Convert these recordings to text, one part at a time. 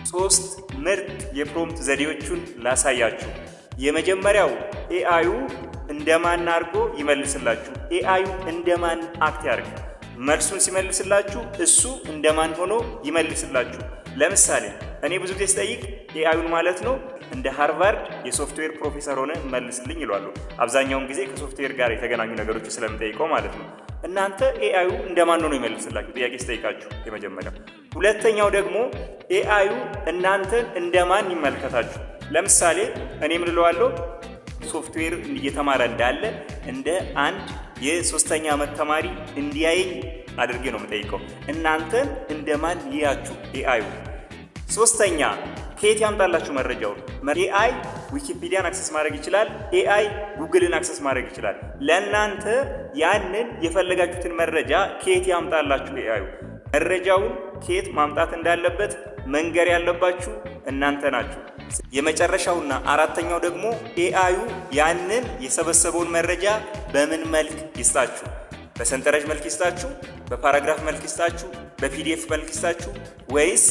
ሶስት ምርጥ የፕሮምፕት ዘዴዎችን ላሳያችሁ። የመጀመሪያው ኤአዩ እንደማን አድርጎ ይመልስላችሁ። ኤአዩ እንደማን አክት ያርግ። መልሱን ሲመልስላችሁ እሱ እንደማን ሆኖ ይመልስላችሁ። ለምሳሌ እኔ ብዙ ጊዜ ስጠይቅ ኤአዩን ማለት ነው እንደ ሃርቫርድ የሶፍትዌር ፕሮፌሰር ሆነ መልስልኝ ይሏሉ። አብዛኛውን ጊዜ ከሶፍትዌር ጋር የተገናኙ ነገሮች ስለምጠይቀው ማለት ነው። እናንተ ኤአዩ እንደማን ሆኖ ይመልስላችሁ ጥያቄ ስጠይቃችሁ የመጀመሪያው። ሁለተኛው ደግሞ ኤአዩ እናንተን እንደማን ይመልከታችሁ። ለምሳሌ እኔ ምን እለዋለሁ? ሶፍትዌር እየተማረ እንዳለ እንደ አንድ የሶስተኛ ዓመት ተማሪ እንዲያየኝ አድርጌ ነው የምጠይቀው። እናንተን እንደማን ይያችሁ ኤአዩ። ሶስተኛ ከየት ያምጣላችሁ መረጃውን? ኤአይ ዊኪፒዲያን አክሰስ ማድረግ ይችላል። ኤአይ ጉግልን አክሰስ ማድረግ ይችላል። ለእናንተ ያንን የፈለጋችሁትን መረጃ ከየት ያምጣላችሁ ኤአዩ። መረጃውን ከየት ማምጣት እንዳለበት መንገር ያለባችሁ እናንተ ናችሁ። የመጨረሻውና አራተኛው ደግሞ ኤአዩ ያንን የሰበሰበውን መረጃ በምን መልክ ይስጣችሁ? በሰንጠረዥ መልክ ይስጣችሁ? በፓራግራፍ መልክ ይስጣችሁ? በፒዲኤፍ መልክ ይስጣችሁ? ወይስ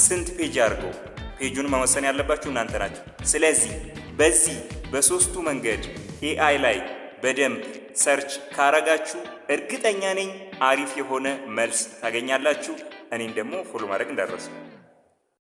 ስንት ፔጅ አድርገው? ፔጁን መወሰን ያለባችሁ እናንተ ናችሁ። ስለዚህ በዚህ በሶስቱ መንገድ ኤአይ ላይ በደንብ ሰርች ካረጋችሁ እርግጠኛ ነኝ አሪፍ የሆነ መልስ ታገኛላችሁ። እኔን ደግሞ ፎሎ ማድረግ እንዳትረሱ።